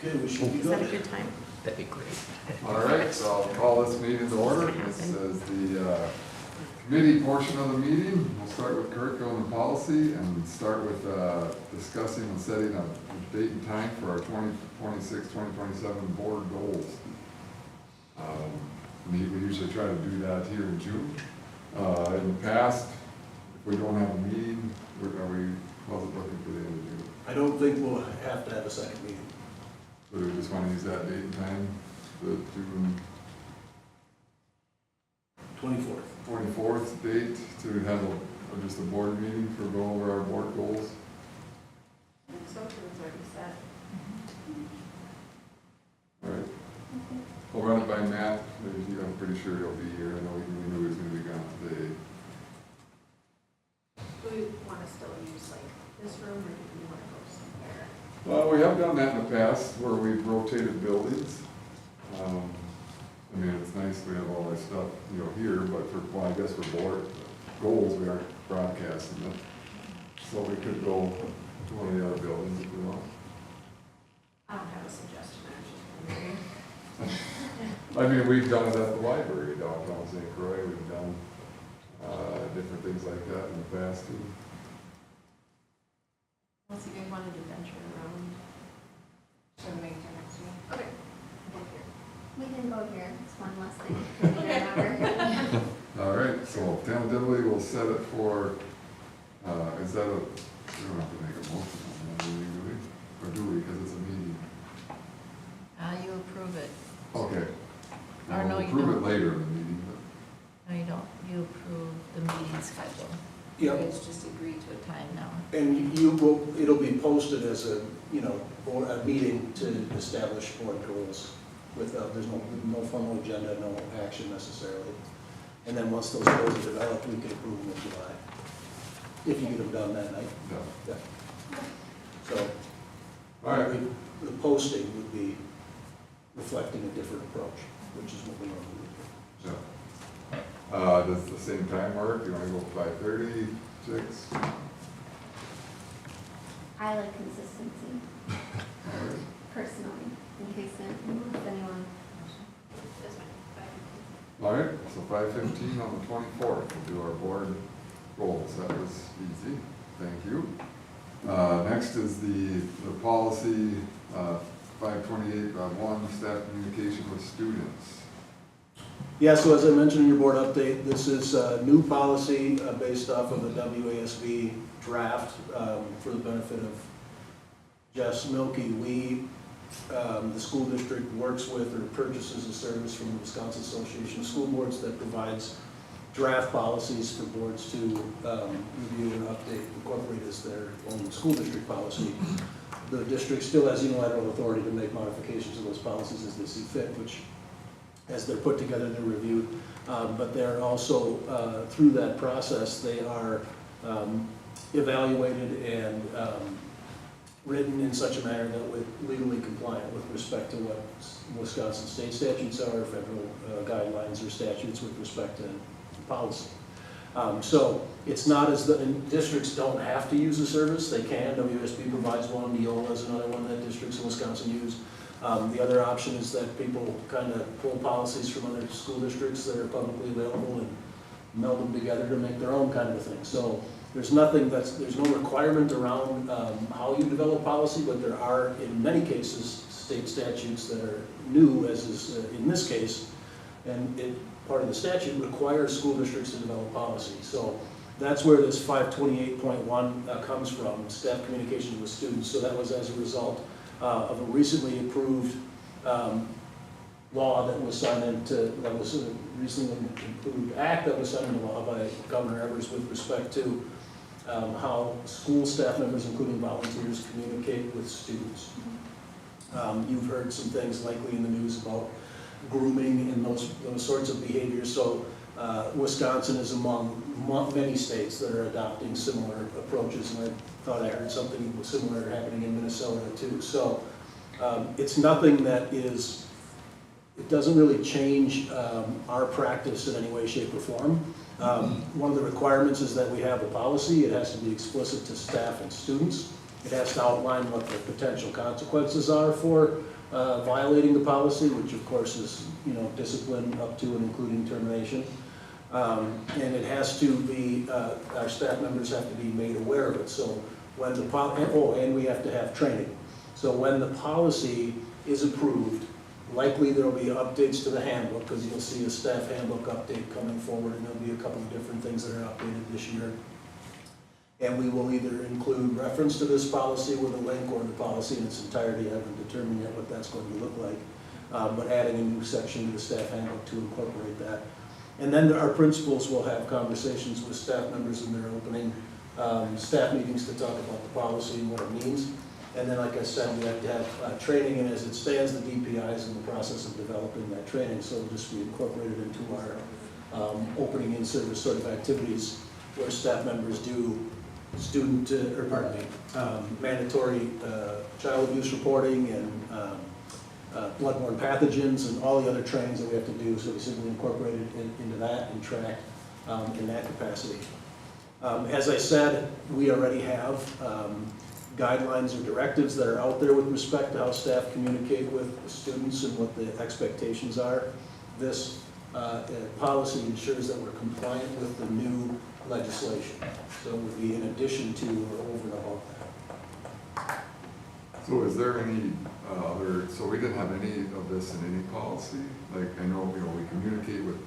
Okay, we should be Is that a good. good time? That'd be great. All right, so I'll call this meeting to order. This is the committee portion of the meeting. We'll start with curriculum and policy and start with discussing and setting a date and time for our 2026-2027 board goals. We usually try to do that here in June. In the past, if we don't have a meeting, how's it looking for the end of June? I don't think we'll have to have a second meeting. So we just want to use that date and time, the June 24th. 24th date to have just a board meeting for go over our board goals. So it's already set. All right. We'll run it by Matt. I'm pretty sure he'll be here. I know we knew he was going to be gone today. Do we want to still use like this room, or do we want to go somewhere? Well, we have done that in the past where we've rotated buildings. I mean, it's nice we have all this stuff, here, but I guess for board goals, we aren't broadcasting it. So we could go to one of the other buildings if we want. I don't have a suggestion, actually. I mean, we've done it at the library, downtown St. Croix. We've done different things like that in the past too. Unless you guys wanted to venture around. Should we make it next week? Okay. We'll go here. We can go here, it's one less thing for me to remember. All right, so tentatively we'll set it for, is that we don't have to make a motion on that, do we? Or do we, because it's a meeting? You approve it. Okay. Or no, We'll you approve it don't. later in the meeting, No, you don't. You approve the meeting schedule. Yep. You guys just agree to a time now. And it'll be posted as a meeting to establish board goals with, there's no formal agenda, no action necessarily. And then once those goals are developed, we can approve them in July, if you get them done that night. but, Yeah. So, all right. the posting would be reflecting a different approach, which is what we normally do. Yeah. Does the same time work? You want to go 5:30, 6? I like consistency, All right. personally, in case anyone. This one. All right, so 5:15 on the 24th, we'll do our board goals. That was easy, thank you. Next is the policy 528.1, staff communication with students. Yeah, so as I mentioned in your board update, this is a new policy based off of a WASB draft for the benefit of Jess Milky. The school district works with or purchases a service from the Wisconsin Association of School Boards that provides draft policies for boards to review and update, incorporate as their own school district policy. The district still has unilateral authority to make modifications to those policies as they see fit, which, as they're put together, they're reviewed. But they're also, through that process, they are evaluated and written in such a manner that we're legally compliant with respect to what Wisconsin state statutes are, federal guidelines or statutes with respect to policy. So it's not as the districts don't have to use the service, they can. WSB provides one, Neola is another one that districts in Wisconsin use. The other option is that people kind of pull policies from other school districts that are publicly available and meld them together to make their own kind of a thing. So there's no requirement around how you develop policy, but there are, in many cases, state statutes that are new, as is in this case, and part of the statute requires school districts to develop policy. So that's where this 528.1 comes from, staff communications with students. So that was as a result of a recently approved law that was signed that was a recently approved act that was signed into law by Governor Evers with respect to how school staff members, including volunteers, communicate with students. You've heard some things likely in the news about grooming and those sorts of behaviors. So Wisconsin is among many states that are adopting similar approaches, and I thought I heard something similar happening in Minnesota too. So it's nothing that is, it doesn't really change our practice in any way, shape, or form. One of the requirements is that we have a policy. It has to be explicit to staff and students. It has to outline what the potential consequences are for violating the policy, which of course is, discipline up to and including termination. And it has to be, our staff members have to be made aware of it. So when the, and we have to have training. So when the policy is approved, likely there'll be updates to the handbook, because you'll see a staff handbook update coming forward, and there'll be a couple of different things that are updated this year. And we will either include reference to this policy with a link, or the policy in its entirety. I haven't determined yet what that's going to look like. But adding a new section to the staff handbook to incorporate that. And then our principals will have conversations with staff members in their opening staff meetings to talk about the policy and what it means. And then, like I said, we have to have training, and as it stands, the DPI is in the process of developing that training, so it'll just be incorporated into our opening in-service sort of activities where staff members do mandatory child abuse reporting and bloodborne pathogens and all the other trainings that we have to do, so we simply incorporate it into that and track in that capacity. As I said, we already have guidelines or directives that are out there with respect to how staff communicate with students and what the expectations are. This policy ensures that we're compliant with the new legislation. So it would be in addition to or over and above that. So is there any other, so we didn't have any of this in any policy? Like, I know, we communicate with,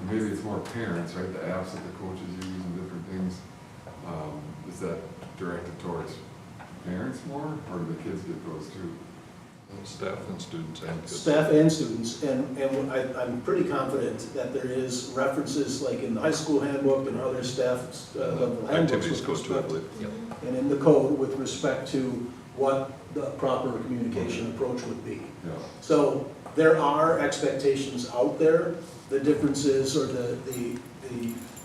maybe it's more parents, right? The apps that the coaches use and different things. Is that directed towards parents more, or do the kids get those too? Staff and students and kids. Staff and students, and I'm pretty confident that there is references, like in the high school handbook and other staff level handbooks. Activities goes to, I believe. Yep. And in the code with respect to what the proper communication approach would be. Yeah. So there are expectations out there. The difference is, or the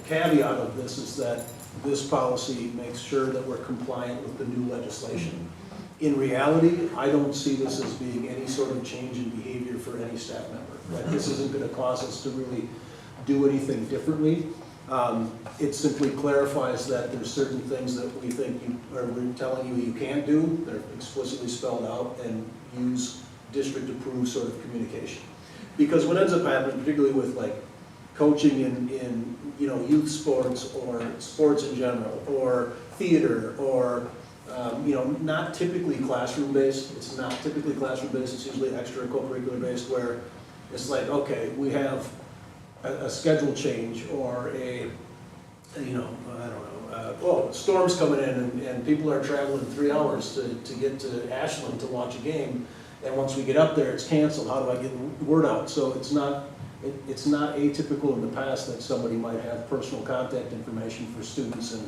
caveat of this is that this policy makes sure that we're compliant with the new legislation. In reality, I don't see this as being any sort of change in behavior for any staff member. Right? This isn't going to cause us to really do anything differently. It simply clarifies that there's certain things that we think we're telling you can't do. They're explicitly spelled out, and use district-approved sort of communication. Because what ends up happening, particularly with like coaching in youth sports or sports in general, or theater, or not typically classroom-based. It's not typically classroom-based. It's usually extracurricular-based, where it's like, okay, we have a schedule change, or storm's coming in, and people are traveling 3 hours to get to Ashland to watch a game, and once we get up there, it's canceled. How do I get the word out? So it's not atypical in the past that somebody might have personal contact information for students and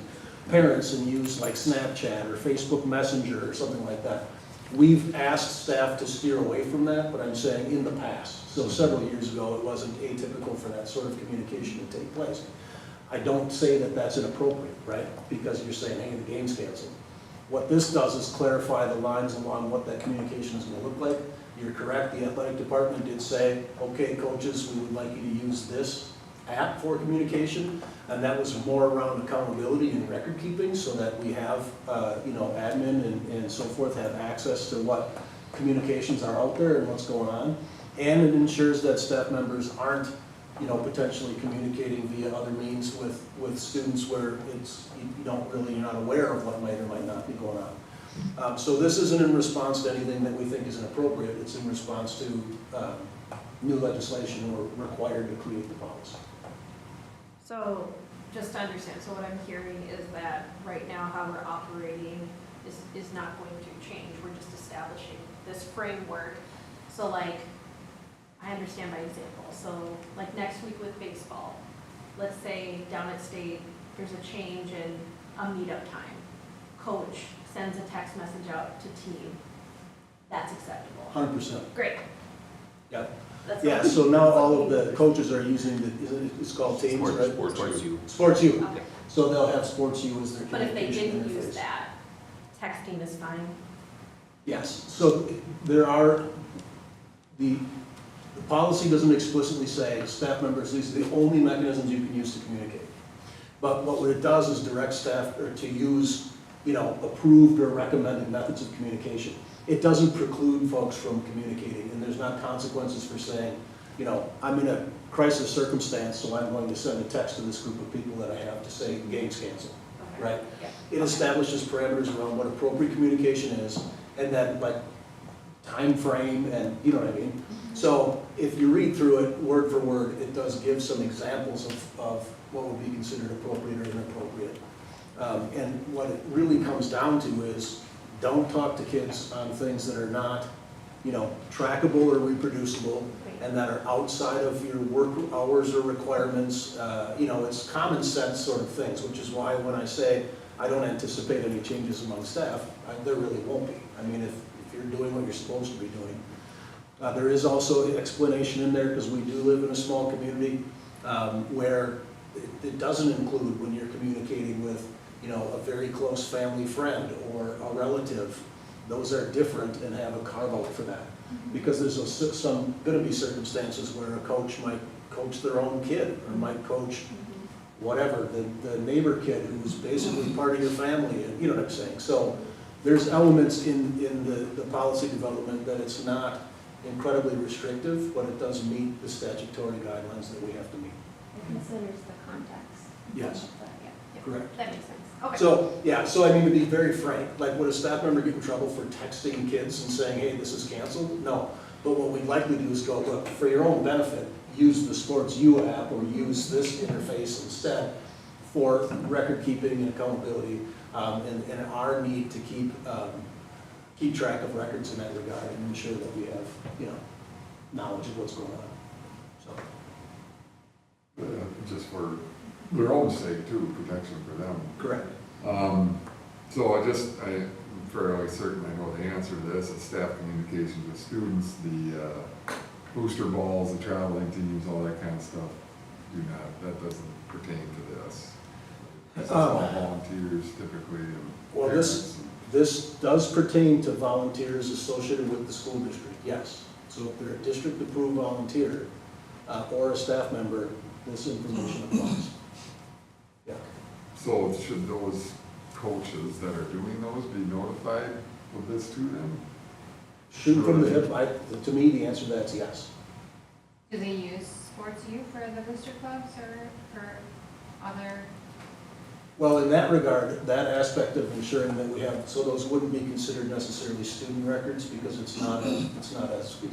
parents and use like Snapchat or Facebook Messenger or something like that. We've asked staff to steer away from that, but I'm saying in the past. So several years ago, it wasn't atypical for that sort of communication to take place. I don't say that that's inappropriate, right? Because you're saying, hey, the game's canceled. What this does is clarify the lines along what that communication is going to look like. You're correct, the athletic department did say, okay, coaches, we would like you to use this app for communication, and that was more around accountability and record keeping, so that we have, admin and so forth have access to what communications are out there and what's going on. And it ensures that staff members aren't, potentially communicating via other means with students where you're not aware of what might or might not be going on. So this isn't in response to anything that we think is inappropriate. It's in response to new legislation or required to create the policy. So, just to understand, so what I'm hearing is that right now how we're operating is not going to change. We're just establishing this framework. So like, I understand by example. So like next week with baseball, let's say down at state, there's a change in a meetup time. Coach sends a text message out to team. That's acceptable. 100%. Great. Yep. That's Yeah, all. so now all of the coaches are using it's called Teams, right? Sports U. Sports U. Okay. So they'll have Sports U as their But if they communication didn't use interface. that, texting is fine. Yes, so there are, the policy doesn't explicitly say, staff members, these are the only mechanisms you can use to communicate. But what it does is direct staff to use approved or recommended methods of communication. It doesn't preclude folks from communicating, and there's not consequences for saying, I'm in a crisis circumstance, so I'm going to send a text to this group of people that I have to say game's canceled, right? Yeah. It establishes parameters around what appropriate communication is, and then like time frame, and you know what I mean? So if you read through it word for word, it does give some examples of what would be considered appropriate or inappropriate. And what it really comes down to is, don't talk to kids on things that are not, trackable or reproducible, and that are outside of your work hours or requirements. It's common sense sort of things, which is why when I say I don't anticipate any changes among staff, there really won't be. I mean, if you're doing what you're supposed to be doing. There is also an explanation in there, because we do live in a small community where it doesn't include when you're communicating with, a very close family friend or a relative. Those are different and have a carve out for that. Because there's going to be circumstances where a coach might coach their own kid, or might coach whatever, the neighbor kid who's basically part of your family, and you know what I'm saying. So there's elements in the policy development that it's not incredibly restrictive, but it does meet the statutory guidelines that we have to meet. It considers the context. Yes. Yeah. Correct. That makes sense. Okay. So I mean, to be very frank, like, would a staff member get in trouble for texting kids and saying, hey, this is canceled? No. But what we'd likely do is go, look, for your own benefit, use the Sports U app or use this interface instead for record keeping and accountability, and our need to keep track of records in that regard and ensure that we have, knowledge of what's going on. So. Just for their own sake too, protection for them. Correct. So I'm fairly certain I know the answer to this. It's staff communications with students, the booster balls, the traveling teams, all that kind of stuff. That doesn't pertain to this. It's all volunteers typically. And well, this does pertain to volunteers associated with the school district, yes. So if they're a district-approved volunteer or a staff member, this information applies. Yeah. So should those coaches that are doing those be notified of this to them? Shoot from the hip, to me, the answer to that's yes. Do they use Sports U for the booster clubs or for other? Well, in that regard, that aspect of ensuring that we have, so those wouldn't be considered necessarily student records, because it's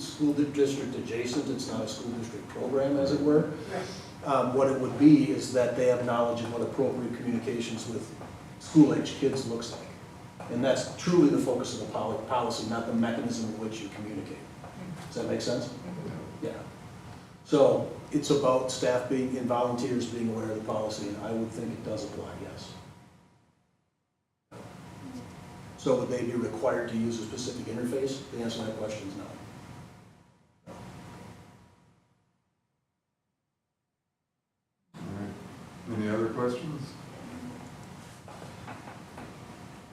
school district adjacent, it's not a school district program, as it were. Right. What it would be is that they have knowledge of what appropriate communications with school-age kids looks like. And that's truly the focus of the policy, not the mechanism in which you communicate. Does that make sense? Yeah. So it's about staff and volunteers being aware of the policy, and I would think it does apply, yes. So would they be required to use a specific interface? The answer to that question is no. Any other questions?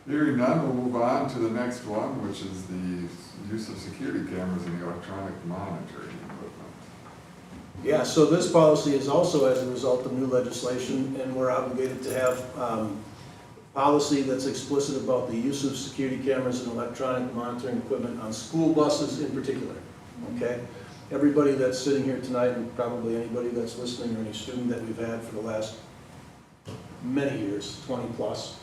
Hearing none, we'll move on to the next one, which is the use of security cameras and electronic monitoring equipment. Yeah, so this policy is also as a result of new legislation, and we're obligated to have policy that's explicit about the use of security cameras and electronic monitoring equipment on school buses in particular, okay? Everybody that's sitting here tonight, and probably anybody that's listening, or any student that we've had for the last many years, 20 plus,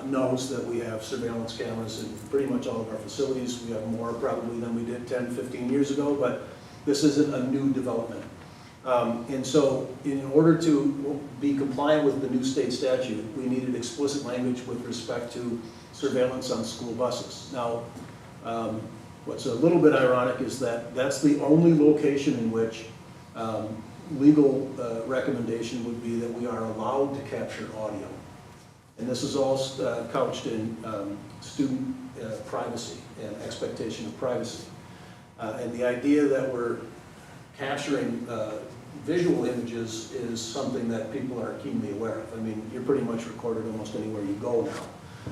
knows that we have surveillance cameras in pretty much all of our facilities. We have more probably than we did 10, 15 years ago, but this isn't a new development. And so in order to be compliant with the new state statute, we needed explicit language with respect to surveillance on school buses. Now, what's a little bit ironic is that that's the only location in which legal recommendation would be that we are allowed to capture audio. And this is all couched in student privacy and expectation of privacy. And the idea that we're capturing visual images is something that people are keenly aware of. I mean, you're pretty much recorded almost anywhere you go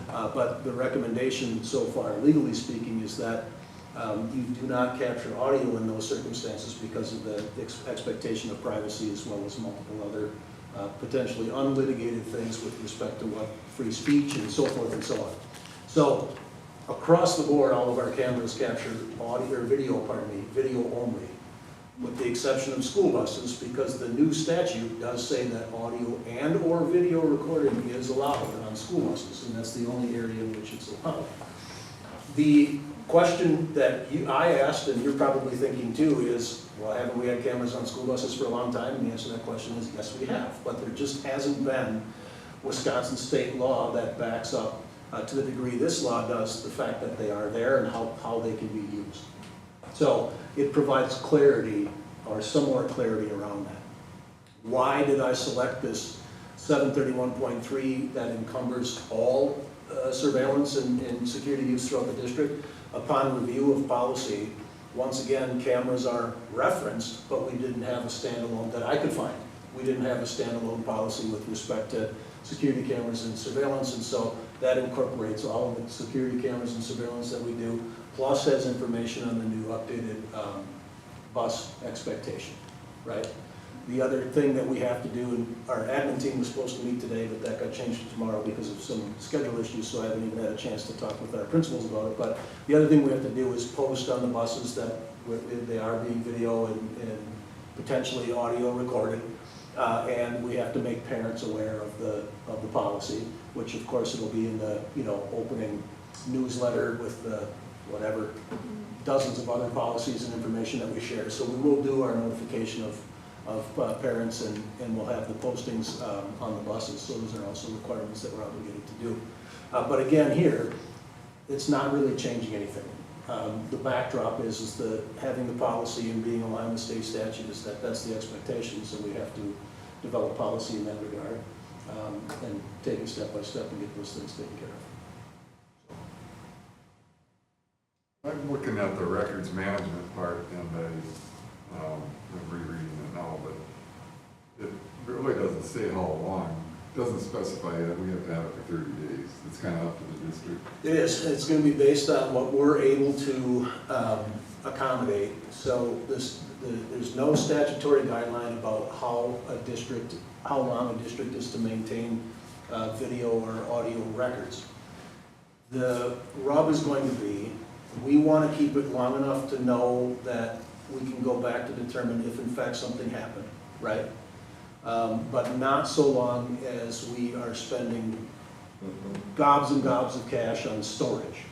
now. But the recommendation so far, legally speaking, is that you do not capture audio in those circumstances because of the expectation of privacy, as well as multiple other potentially unlitigated things with respect to what free speech and so forth and so on. So across the board, all of our cameras capture audio, or video, pardon me, video only, with the exception of school buses, because the new statute does say that audio and or video recording is allowed on school buses, and that's the only area in which it's allowed. The question that I asked, and you're probably thinking too, is, well, haven't we had cameras on school buses for a long time? And the answer to that question is, yes, we have, but there just hasn't been Wisconsin state law that backs up, to the degree this law does, the fact that they are there and how they can be used. So it provides clarity, or some more clarity around that. Why did I select this 731.3 that encumbers all surveillance and security use throughout the district? Upon review of policy, once again, cameras are referenced, but we didn't have a standalone that I could find. We didn't have a standalone policy with respect to security cameras and surveillance, and so that incorporates all of the security cameras and surveillance that we do, plus has information on the new updated bus expectation, right? The other thing that we have to do, and our admin team was supposed to meet today, but that got changed to tomorrow because of some schedule issues, so I haven't even had a chance to talk with our principals about it, but the other thing we have to do is post on the buses that they are being video and potentially audio recorded, and we have to make parents aware of the policy, which of course it'll be in the opening newsletter with the whatever dozens of other policies and information that we share. So we will do our notification of parents, and we'll have the postings on the buses. So those are also requirements that we're obligated to do. But again, here, it's not really changing anything. The backdrop is having the policy and being aligned with state statute is that's the expectation. So we have to develop policy in that regard and take it step by step and get those things taken care of. I'm looking at the records management part, and I'm rereading it now, but it really doesn't say how long. It doesn't specify that we have to have it for 30 days. It's kind of up to the district. It is. It's going to be based on what we're able to accommodate. So there's no statutory guideline about how long a district is to maintain video or audio records. The rub is going to be, we want to keep it long enough to know that we can go back to determine if in fact something happened, right? But not so long as we are spending gobs and gobs of cash on storage.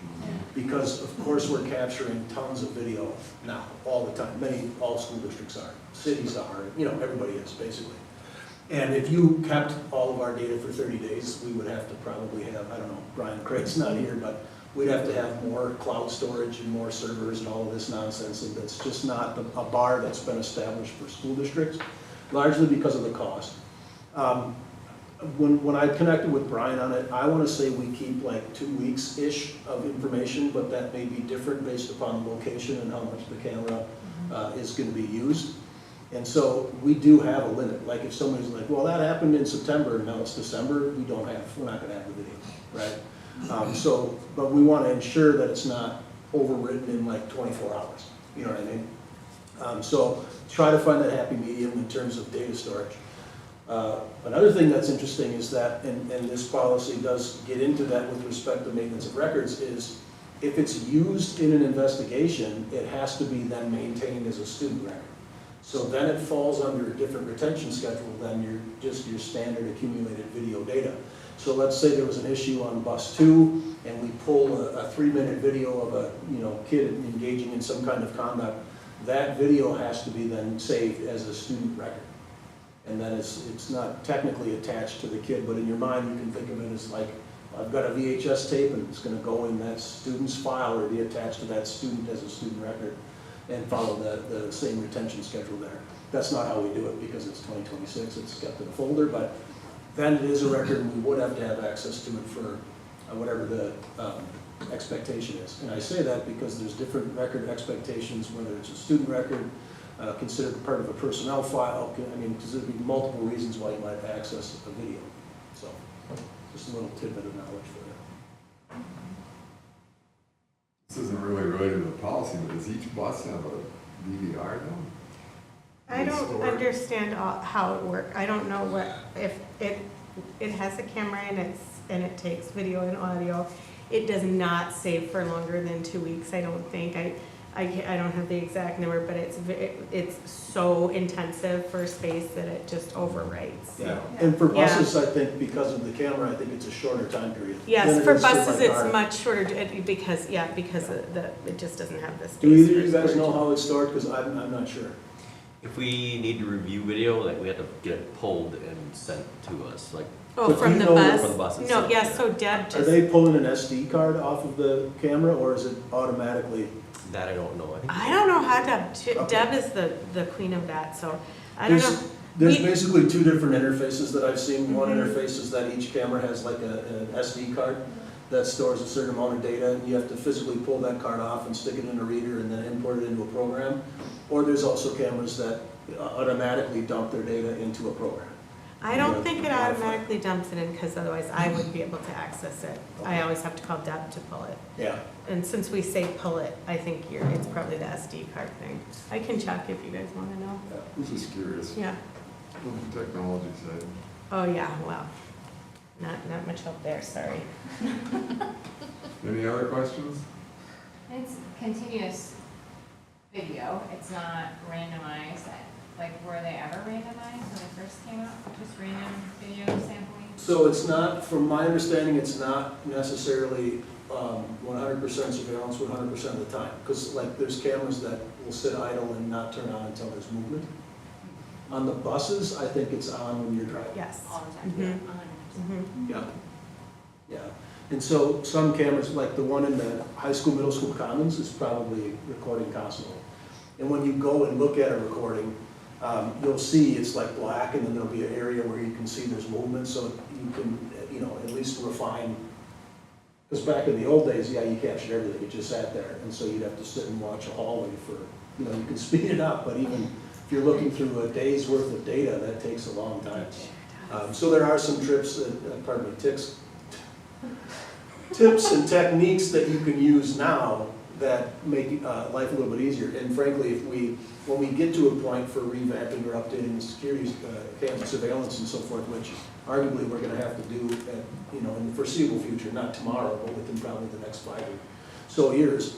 Because of course we're capturing tons of video now, all the time. All school districts are, cities are, everybody is basically. And if you kept all of our data for 30 days, we would have to probably have, I don't know, Brian Craig's not here, but we'd have to have more cloud storage and more servers and all of this nonsense, and that's just not a bar that's been established for school districts, largely because of the cost. When I connected with Brian on it, I want to say we keep like 2 weeks-ish of information, but that may be different based upon the location and how much the camera is going to be used. And so we do have a limit. Like if somebody's like, well, that happened in September, and now it's December, we're not going to have the video, right? But we want to ensure that it's not overwritten in like 24 hours, you know what I mean? So try to find that happy medium in terms of data storage. Another thing that's interesting is that, and this policy does get into that with respect to maintenance of records, is if it's used in an investigation, it has to be then maintained as a student record. So then it falls under a different retention schedule than your standard accumulated video data. So let's say there was an issue on bus 2, and we pull a 3-minute video of a kid engaging in some kind of conduct. That video has to be then saved as a student record. And then it's not technically attached to the kid, but in your mind you can think of it as like, I've got a VHS tape and it's going to go in that student's file or be attached to that student as a student record and follow the same retention schedule there. That's not how we do it because it's 2026, it's kept in a folder, but then it is a record and we would have to have access to it for whatever the expectation is. And I say that because there's different record expectations, whether it's a student record, considered part of a personnel file. I mean, because there'd be multiple reasons why you might access a video. So, just a little tidbit of knowledge for you. This isn't really related to the policy, but does each bus have a DVR though? I don't Store it. understand how it works. I don't know what, if it has a camera and it takes video and audio. It does not save for longer than 2 weeks, I don't think. I don't have the exact number, but it's so intensive for space that it just overwrites. Yeah, and for Yeah. buses, I think because of the camera, I think it's a shorter time period. than Yes, it for is my buses, it's car. much shorter because it just doesn't have the space. Do either for of you guys storage. know how it's stored? Because I'm not sure. If we need to review video, like we have to get it pulled and sent to us, like, Oh, But from do the you know- bus? From the buses, No, yeah. so Deb Are just, they pulling an SD card off of the camera, or is it automatically? that I don't know. think- I don't know how Deb, Okay. Deb is the queen of that, so I don't know. There's We- basically two different interfaces that I've seen. One Mhm. interface is that each camera has like an SD card that stores a certain amount of data, and you have to physically pull that card off and stick it in a reader and then import it into a program. Or there's also cameras that automatically dump their data into a program. I don't think it automatically dumps it in, because otherwise I wouldn't be able to access it. I always have to call Deb to pull it. Yeah. And since we say pull it, I think it's probably the SD card thing. I can check if you guys wanna know. I'm just curious, Yeah. on the technology side. Oh, yeah, well, not much help there, sorry. Any other questions? It's continuous video, it's not randomized. Like, were they ever randomized when they first came out? Just random video sampling? So it's not, from my understanding, it's not necessarily 100% surveillance 100% of the time. Because like there's cameras that will sit idle and not turn on until there's movement. On the buses, I think it's on when you're driving. Yes. All the time, Mhm. yeah. Mhm. Yeah. Yeah. And so some cameras, like the one in the high school, middle school commons, is probably recording constantly. And when you go and look at a recording, you'll see it's like black, and then there'll be an area where you can see there's movement, so you can, at least refine. Because back in the old days, yeah, you captured everything, it just sat there, and so you'd have to sit and watch a hallway for, you can speed it up, but even if you're looking through a day's worth of data, that takes a long time. So there are some tips and techniques that you can use now that make life a little bit easier. And frankly, when we get to a point for revamping or updating the security cam surveillance and so forth, which arguably we're going to have to do in the foreseeable future, not tomorrow, but within probably the next 5 or so years,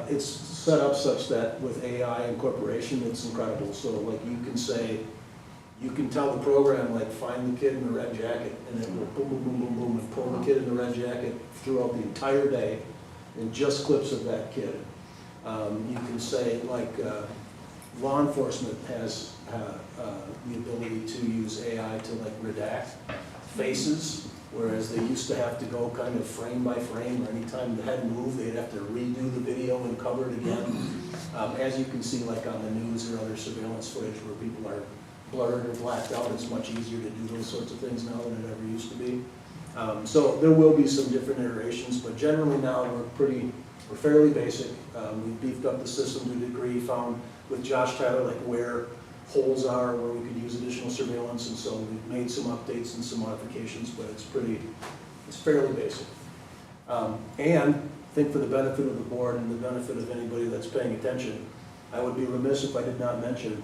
it's set up such that with AI incorporation, it's incredible. So like you can tell the program, like, find the kid in the red jacket, and it will boom, boom, boom, boom, boom, and pull the kid in the red jacket throughout the entire day, and just clips of that kid. You can say, like, law enforcement has the ability to use AI to, like, redact faces, whereas they used to have to go kind of frame by frame, or anytime the head moved, they'd have to redo the video and cover it again. As you can see, like on the news or other surveillance footage where people are blurred or blacked out, it's much easier to do those sorts of things now than it ever used to be. So there will be some different iterations, but generally now we're fairly basic. We've beefed up the system to a degree, found with Josh Tyler like where holes are, where we could use additional surveillance, and so we've made some updates and some modifications, but it's fairly basic. And I think for the benefit of the board and the benefit of anybody that's paying attention, I would be remiss if I did not mention,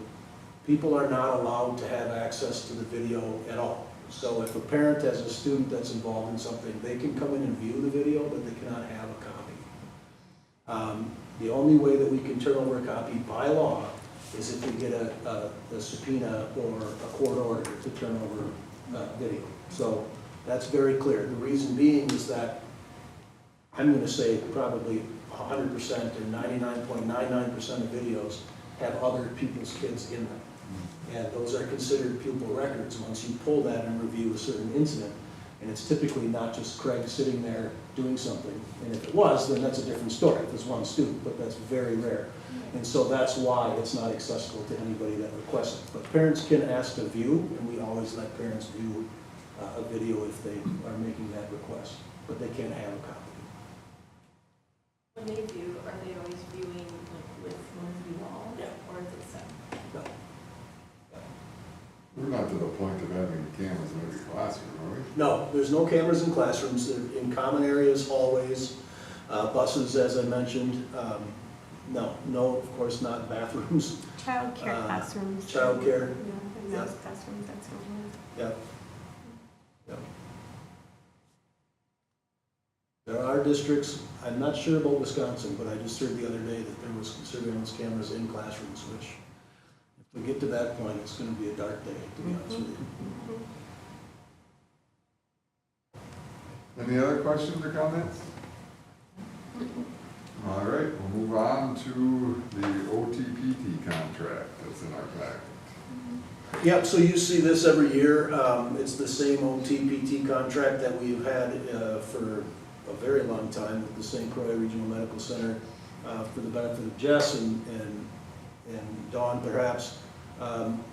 people are not allowed to have access to the video at all. So if a parent has a student that's involved in something, they can come in and view the video, but they cannot have a copy. The only way that we can turn over a copy by law is if we get a subpoena or a court order to turn over video. So that's very clear. The reason being is that I'm going to say probably 100% or 99.99% of videos have other people's kids in them. And those are considered pupil records once you pull that and review a certain incident. And it's typically not just Craig sitting there doing something. And if it was, then that's a different story. If it's one student, but that's very rare. And so that's why it's not accessible to anybody that requests it. But parents can ask to view, and we always let parents view a video if they are making that request. But they can't have a copy. When they view, are they always viewing like with one view all? Yeah. Or is it set? No. We're not to the point of having cameras in every classroom, are we? No, there's no cameras in classrooms. They're in common areas, hallways, buses, as I mentioned. No, of course not bathrooms, Childcare classrooms. childcare, Yeah, and yeah. those classrooms, that's what yep. Yep. There are districts, I'm not sure about Wisconsin, but I just heard the other day that there was surveillance cameras in classrooms, which, if we get to that point, it's gonna be a dark day, to be honest with you. Any other questions or comments? All right, we'll move on to the OTPT contract that's in our packet. Yep, so you see this every year. It's the same OTPT contract that we've had for a very long time with the St. Croix Regional Medical Center for the benefit of Jess and Dawn perhaps.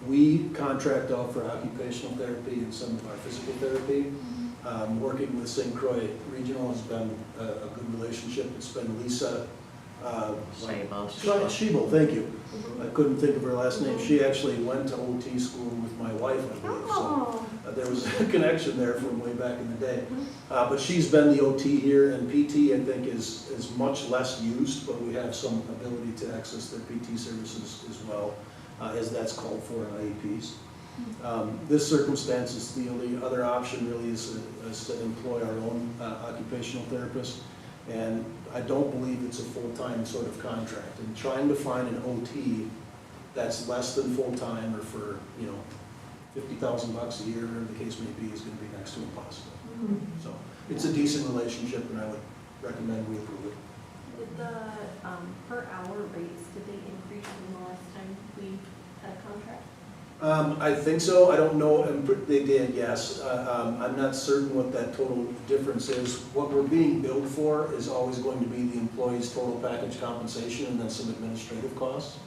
We contract out for occupational therapy and some of our physical therapy. Working with St. Croix Regional has been a good relationship. It's been Lisa. Scheibel, thank you. I couldn't think of her last name. She actually went to OT school with my wife, I believe, so there was a connection there from way back in the day. But she's been the OT here, and PT, I think, is much less used, but we have some ability to access their PT services as well, as that's called for in IEPs. This circumstance is the only other option really is to employ our own occupational therapist. And I don't believe it's a full-time sort of contract. And trying to find an OT that's less than full-time or for, you know, $50,000 a year, whatever the case may be, is going to be next to impossible. So it's a decent relationship, and I would recommend we approve it. Did the per hour rates, did they increase from the last time we had a contract? I think so. I don't know. They did, yes. I'm not certain what that total difference is. What we're being billed for is always going to be the employee's total package compensation and then some administrative costs.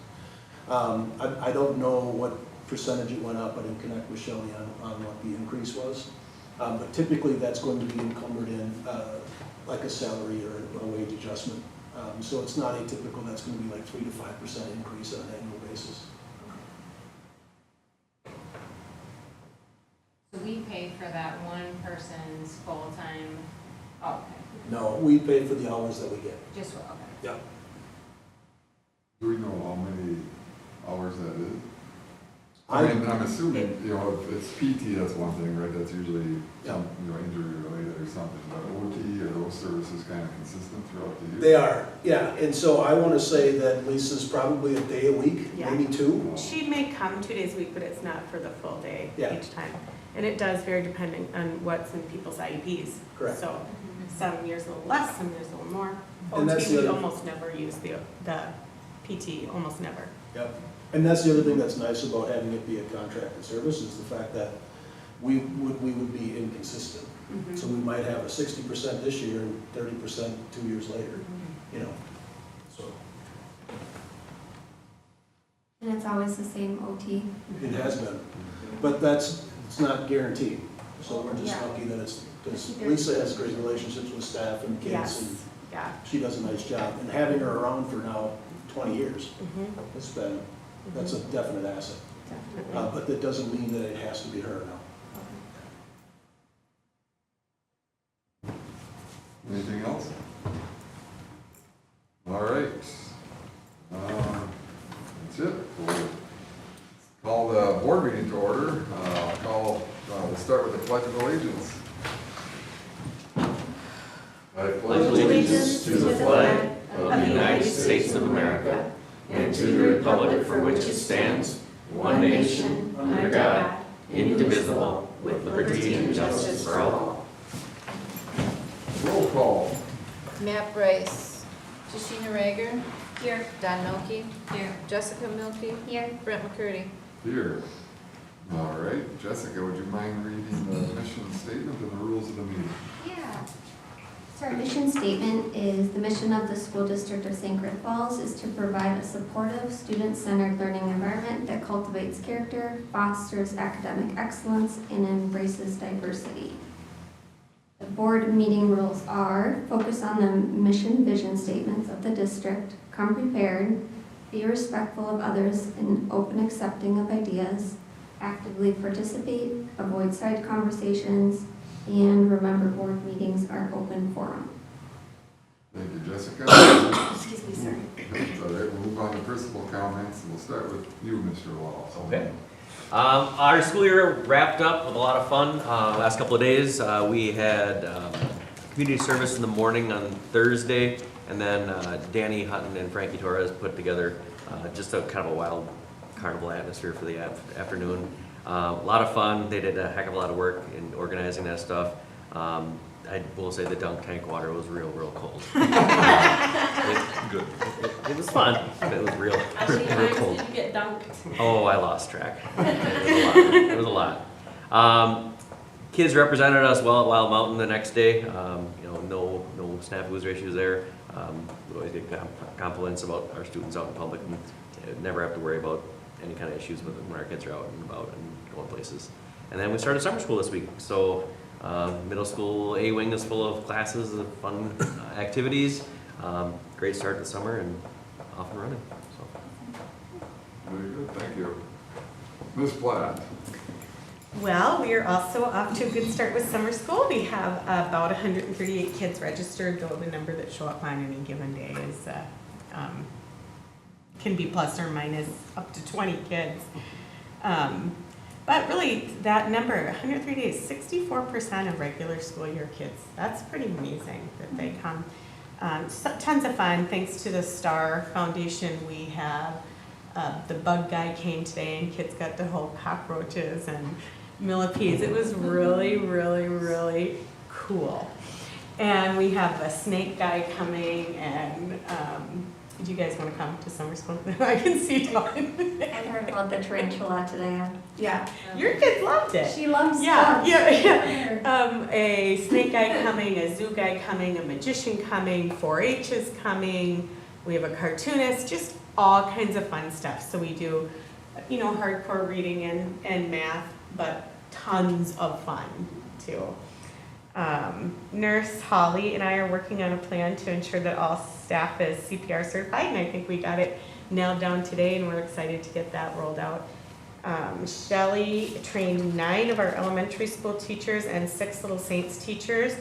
I don't know what percentage it went up. I didn't connect with Shelley on what the increase was. But typically that's going to be encumbered in like a salary or a wage adjustment. So it's not atypical. That's going to be like 3 to 5% increase on an annual basis. So we pay for that one person's full-time, oh, okay, No, we pay for the hours that we get. just, okay. Yeah. Do we know how many hours that is? I mean, I'm assuming, you know, if it's PT, that's one thing, right? That's usually, Yeah. you know, injury related or something. But OT, are those services kind of consistent throughout the year? They are, yeah, and so I want to say that Lisa's probably a day a week, Yeah. maybe 2. She may come 2 days a week, but it's not for the full day Yeah. each time. And it does vary depending on what's in people's IEPs. Correct. So some years a little less, some years a little more. And that's OT, the we other- almost never use the PT, almost never. Yep, and that's the other thing that's nice about having it be a contracted service is the fact that we would be inconsistent. So we might have a 60% this year and 30% 2 years later, you know, so And it's always the same OT. it has been. But it's not guaranteed, so we're just Yeah. lucky that it's, because Lisa has great relationships with staff and kids, Yes, and yeah. she does a nice job. And having her around for now 20 years, it's been, that's a definite asset. Definitely. But that doesn't mean that it has to be her now. Anything else? All right. That's it. We'll call the board meeting to order. We'll start with the Pledge of Allegiance. I Pledge allegiance to the flag of the United States of America and to the republic for which it stands, one nation, under God, indivisible, with liberty and justice for all. Roll call. Matt Bryce, Tashina Rager, Here. Don Milky, Here. Jessica Milky, Here. Brent McCurdy. Here. All right. Jessica, would you mind reading the mission statement and the rules of the meeting? Yeah. So our mission statement is, the mission of the school district of St. Croix Falls is to provide a supportive, student-centered learning environment that cultivates character, fosters academic excellence, and embraces diversity. The board meeting rules are: focus on the mission vision statements of the district, come prepared, be respectful of others and open accepting of ideas, actively participate, avoid side conversations, and remember board meetings are open forum. Thank you, Jessica. Excuse me, sorry. That's all right. principal comments, and we'll start with you, Mr. Wallace. Okay. Our school year wrapped up with a lot of fun. Last couple of days, we had community service in the morning on Thursday, and then Danny Hutton and Frankie Torres put together just a kind of a wild carnival atmosphere for the afternoon. A lot of fun. They did a heck of a lot of work in organizing that stuff. I will say the dunk tank water was real cold. Good. It was fun, but it was real cold. Did you get dunked? Oh, I lost track. It was a lot. Kids represented us well at Wild Mountain the next day. No snafus or issues there. We always get compliments about our students out in public, and never have to worry about any kind of issues with them when our kids are out and about and going places. And then we started summer school this week, so middle school A wing is full of classes and fun activities. Great start to the summer and off and running. So. Very good, thank you. Ms. Platt. Well, we are also off to a good start with summer school. We have about 138 kids registered, though the number that show up on any given day is can be plus or minus up to 20 kids. But really, that number, 138, is 64% of regular school year kids. That's pretty amazing that they come. Tons of fun. Thanks to the Star Foundation, we have the bug guy came today, and kids got to hold cockroaches and millipedes. It was really, really, really cool. And we have a snake guy coming, and do you guys want to come to summer school? I can see Dawn. I heard about the tarantula today. Yeah, your kids loved it. She loves Yeah, dogs. yeah. A snake guy coming, a zoo guy coming, a magician coming, 4-H is coming. We have a cartoonist, just all kinds of fun stuff. So we do, hardcore reading and math, but tons of fun too. Nurse Holly and I are working on a plan to ensure that all staff is CPR certified, and I think we got it nailed down today, and we're excited to get that rolled out. Shelley trained 9 of our elementary school teachers and 6 Little Saints teachers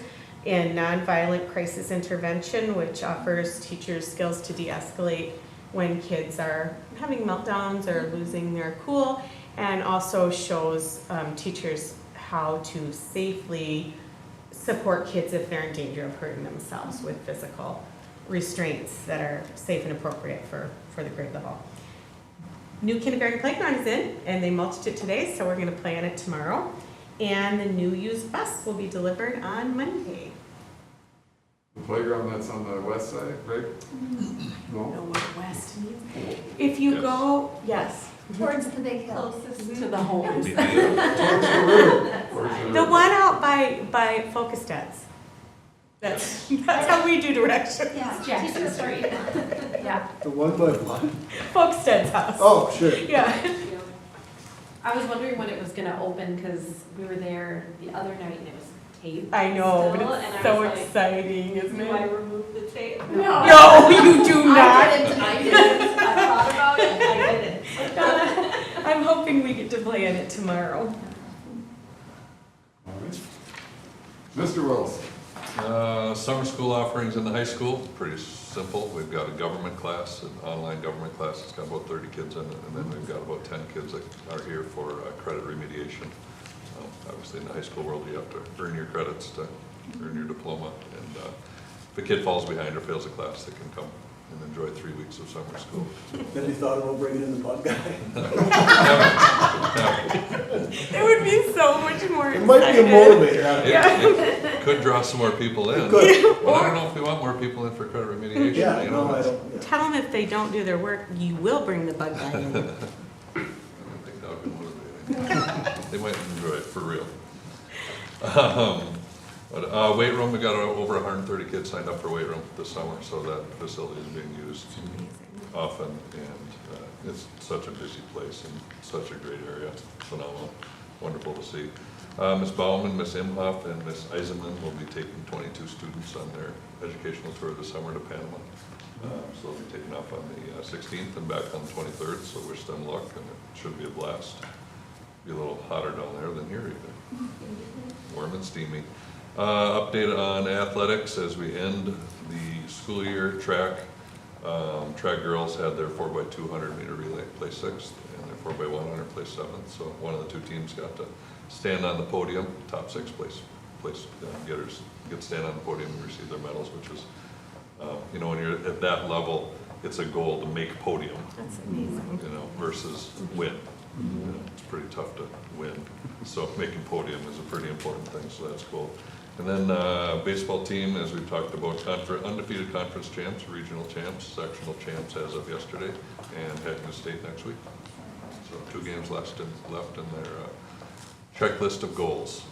in nonviolent crisis intervention, which offers teachers skills to de-escalate when kids are having meltdowns or losing their cool, and also shows teachers how to safely support kids if they're in danger of hurting themselves with physical restraints that are safe and appropriate for the grade level. New kindergarten playground is in, and they mulched it today, so we're going to play on it tomorrow. And the new used bus will be delivered on Monday. The playground that's on the west side, right? No, No? what west means. If you go, yes, Towards the big hill. Closest to the home. Towards the river. the one out by Focus Dads. That's how we do directions. Yeah. Jackson Street. Yeah. The one by one? Focus Dad's house. Oh, sure. Yeah. I was wondering when it was gonna open, because we were there the other night and it was taped. I know, still, but and it's I so was like, exciting, isn't do I it? remove the tape? No, you do not. I didn't. I thought about it, I didn't. I'm hoping we get to play in it tomorrow. All right. Mr. Wilson. Summer school offerings in the high school, pretty simple. We've got a government class, an online government class. It's got about 30 kids in it, and then we've got about 10 kids that are here for credit remediation. Obviously, in the high school world, you have to earn your credits to earn your diploma. And if a kid falls behind or fails a class, they can come and enjoy 3 weeks of summer school. Have you thought about bringing in the bug guy? It would be so much more It might be a exciting. motivator. I don't know. It could draw some more people in. It could. But I don't know if we want more people in for credit remediation. Yeah, you know, no, I that's- don't. Yeah. Tell them if they don't do their work, you will bring the bug guy in. I don't think that would be motivating. They might enjoy it for real. But weight room, we got over 130 kids signed up for weight room this summer, so that facility is being used often, and it's such a busy place and such a great area. Phenomenal, wonderful to see. Ms. Bauman, Ms. Imhoff, and Ms. Eisenman will be taking 22 students on their educational tour this summer to Panama. So they'll be taking off on the 16th and back on the 23rd, so wish them luck, and it should be a blast. Be a little hotter down there than here even. Warm and steamy. Update on athletics as we end the school year. Track Track girls had their 4x200 meter relay place 6th, and their 4x100 place 7th. So one of the two teams got to stand on the podium. Top 6 place getters get to stand on the podium and receive their medals, which is, you know, when you're at that level, it's a goal to make podium, That's amazing. you know, versus win. You know, it's pretty tough to win. So making podium is a pretty important thing, so that's cool. And then baseball team, as we've talked about, undefeated conference champs, regional champs, sectional champs as of yesterday, and heading to state next week. So 2 games left in their checklist of goals.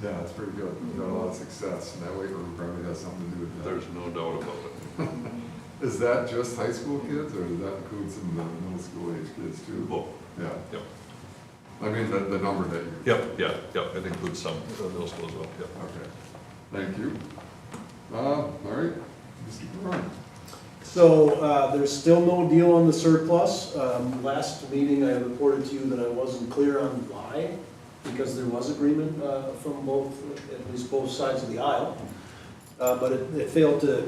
Yeah, that's pretty good. We've got a lot of success, and that weight room probably has something to do with that. There's no doubt about it. Is that just high school kids, or does that include some of the middle school age kids too? Both. Yeah. Yep. I mean, the number that you. Yep. It includes some middle school as well, yep. Okay. Thank you. All right, Mr. Brown. So there's still no deal on the surplus. Last meeting, I reported to you that I wasn't clear on why, because there was agreement from both, at least both sides of the aisle. But it failed to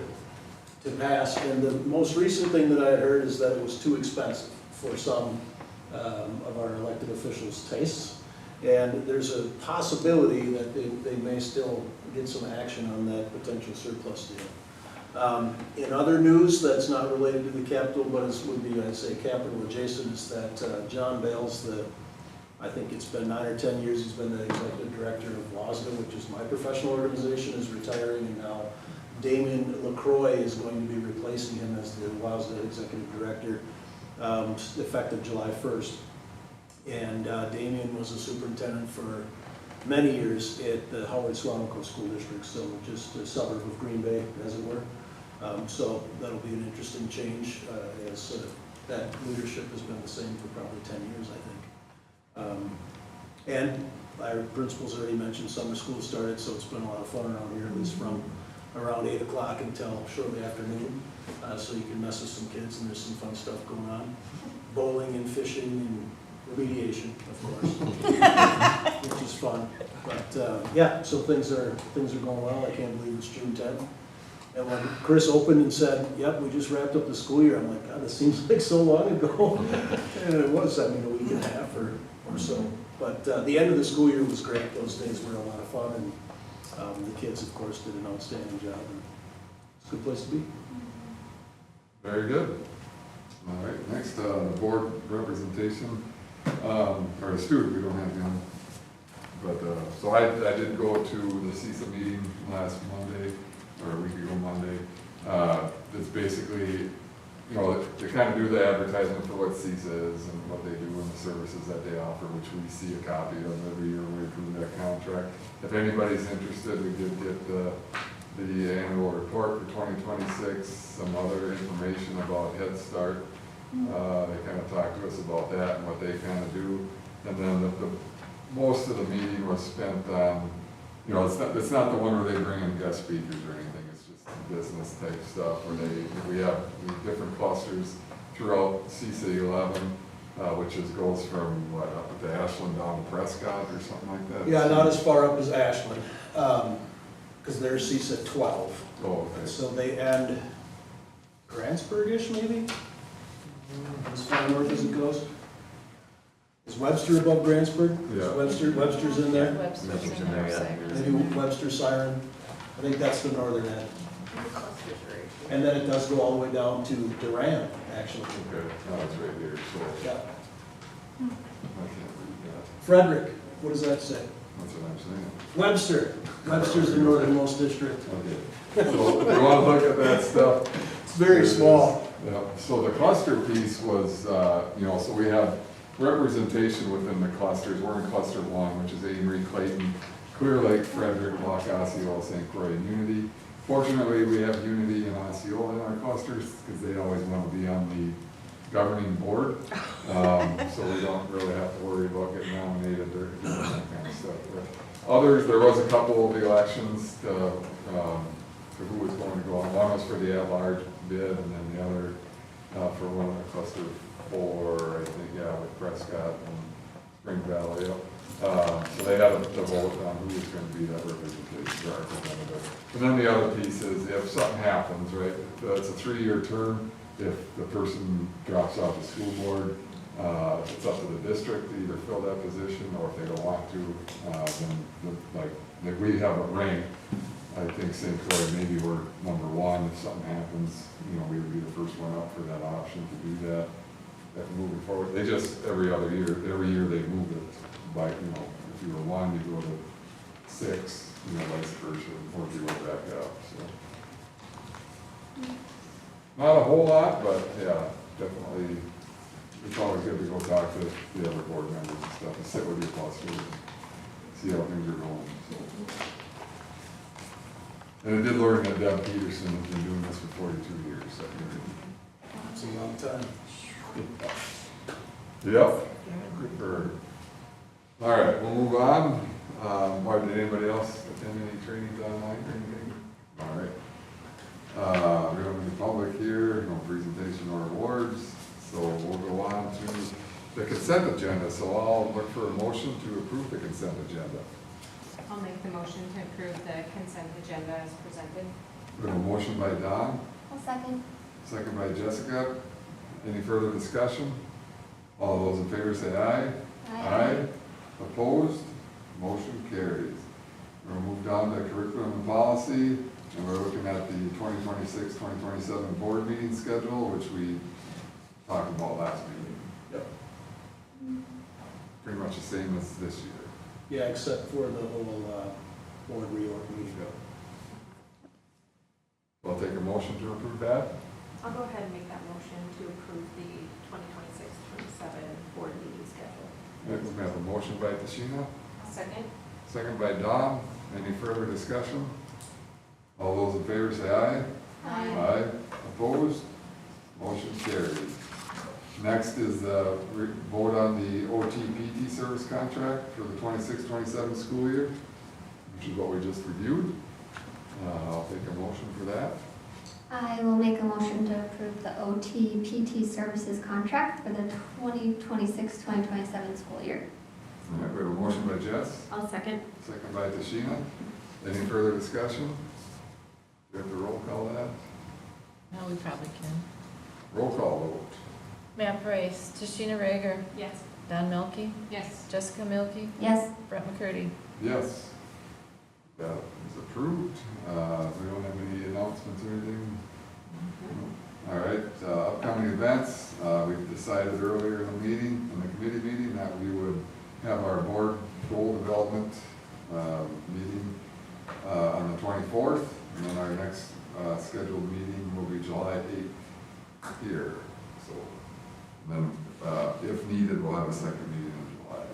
pass. And the most recent thing that I had heard is that it was too expensive for some of our elected officials' tastes. And there's a possibility that they may still get some action on that potential surplus deal. In other news that's not related to the Capitol, but it would be, I'd say, Capitol adjacent, is that John Bales, I think it's been 9 or 10 years, he's been the executive director of WASDA, which is my professional organization, is retiring, and now Damien LaCroix is going to be replacing him as the WASDA executive director, effective July 1st. And Damien was a superintendent for many years at the Howard Suamico School District, so just a suburb of Green Bay, as it were. So that'll be an interesting change, as that leadership has been the same for probably 10 years, I think. And our principal's already mentioned summer school started, so it's been a lot of fun around here, at least from around 8 o'clock until shortly after noon. So you can mess with some kids, and there's some fun stuff going on. Bowling and fishing and remediation, of course, which is fun. But yeah, so things are going well. I can't believe it's June 10th. And when Chris opened and said, "Yep, we just wrapped up the school year," I'm like, God, this seems like so long ago. And it was, I mean, a week and a half or so. But the end of the school year was great. Those days were a lot of fun, and the kids, of course, did an outstanding job. And it's a good place to be. Very good. All right, next, board representation, or a student, we don't have him. But, so I did go to the CISA meeting last Monday, or a week ago Monday. It's basically, you know, they kind of do the advertisement for what CISA is and what they do and the services that they offer, which we see a copy of every year when we approve that contract. If anybody's interested, we did get the annual report for 2026, some other information about Head Start. They kind of talked to us about that and what they kind of do. And then most of the meeting was spent on, you know, it's not the one where they bring in guest speakers or anything. It's just business type stuff where we have different clusters throughout CISA 11, which goes from what, up to Ashland down to Prescott or something like that. Yeah, not as far up as Ashland, because they're CISA 12. Oh, okay. So they end Grantsburg-ish, maybe? As far north as it goes. Is Webster above Grantsburg? Yeah. Is Webster's in there? Webster's in there, yeah. Maybe Webster, Siren. I think that's the northern end. And then it does go all the way down to Durant, actually. Okay, now it's right here, so Yeah. I can't read that. Frederick, what does that say? That's what I'm saying. Webster. Webster's the northernmost district. Okay. So if you want to look at that stuff. It's very small. Yeah, so the cluster piece was, you know, so we have representation within the clusters. We're in cluster 1, which is Amory, Clayton, Clear Lake, Frederick, Lock, Osceola, St. Croix, and Unity. Fortunately, we have Unity and Osceola in our clusters because they always want to be on the governing board. So we don't really have to worry about getting nominated or that kind of stuff. But others, there was a couple of elections to who was going to go on. One was for the at-large bid, and then the other for one of the cluster 4, I think, yeah, with Prescott and Spring Valley. So they had to vote on who was going to be that representative. And then the other piece is if something happens, right, it's a 3-year term. If the person drops off the school board, it's up to the district to either fill that position, or if they don't want to, then like we have a rank. I think St. Croix, maybe we're number 1. If something happens, you know, we would be the first one up for that option to do that. Moving forward, they just, every year they move it by, you know, if you were 1, you go to 6, you know, vice versa, or if you go back up, so. Not a whole lot, but yeah, definitely, it's always good to go talk to the other board members and stuff, and sit with your cluster and see how things are going, so. And I did learn that Deb Peterson has been doing this for 42 years, so. It's a long time. Yep, good for her. All right, we'll move on. Why, did anybody else attend any trainings online or anything? All right. We don't have any public here, no presentation or awards, so we'll go on to the consent agenda. So I'll look for a motion to approve the consent agenda. I'll make the motion to approve the consent agenda as presented. We have a motion by Don, I'll second. second by Jessica. Any further discussion? All those in favor say aye. Aye. Opposed? Motion carries. We're gonna move down to curriculum and policy, and we're looking at the 2026-2027 board meeting schedule, which we talked about last meeting. Yep. Pretty much the same as this year. Yeah, except for the whole board reorg meeting. I'll take a motion to approve that. I'll go ahead and make that motion to approve the 2026-27 board meeting schedule. We have a motion by Tashina, Second? second by Don. Any further discussion? All those in favor say aye. Aye. Opposed? Motion carries. Next is the vote on the OT-PT service contract for the 26-27 school year, which is what we just reviewed. I'll take a motion for that. I will make a motion to approve the OT PT services contract for the 2026-2027 school year. All right, we have a motion by Jess, I'll second. second by Tashina. Any further discussion? Do we have to roll call that? No, we probably can. Roll call vote. Matt Bryce, Tashina Rager, Yes. Don Milky, Yes. Jessica Milky, Yes. Brett McCurdy. Yes. That is approved. We don't have any announcements or anything. All right, upcoming events, we've decided earlier in the meeting, in the committee meeting, that we would have our board goal development meeting on the 24th, and then our next scheduled meeting will be July 8th here. So then, if needed, we'll have a second meeting in July.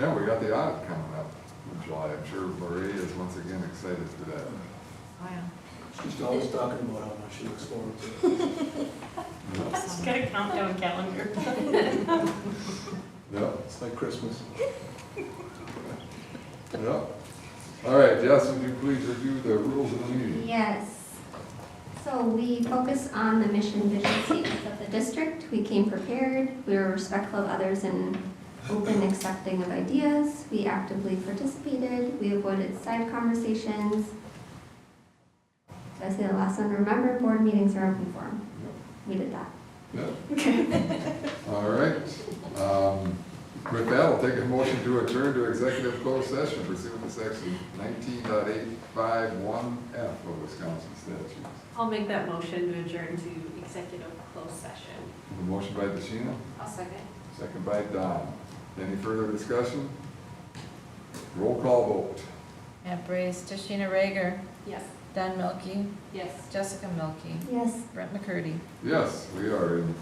Yeah, we got the audit coming up in July. I'm sure Lori is once again excited for that. Oh, yeah. She's always talking about how much she looks forward to it. She's got a countdown calendar. Yep, It's like Christmas. yep. All right, Jess, would you please review the rules of the meeting? Yes. So we focus on the mission, vision, statements of the district. We came prepared. We were respectful of others and open, accepting of ideas. We actively participated. We avoided side conversations. Did I say the last one? Remember, board meetings are open forum. We did that. Yep. All right. With that, I'll take a motion to adjourn to executive closed session pursuant to section 19.851F of Wisconsin statutes. I'll make that motion to adjourn to executive closed session. A motion by Tashina, I'll second. second by Don. Any further discussion? Roll call vote. Matt Bryce, Tashina Rager, Yes. Don Milky, Yes. Jessica Milky, Yes. Brett McCurdy. Yes, we are in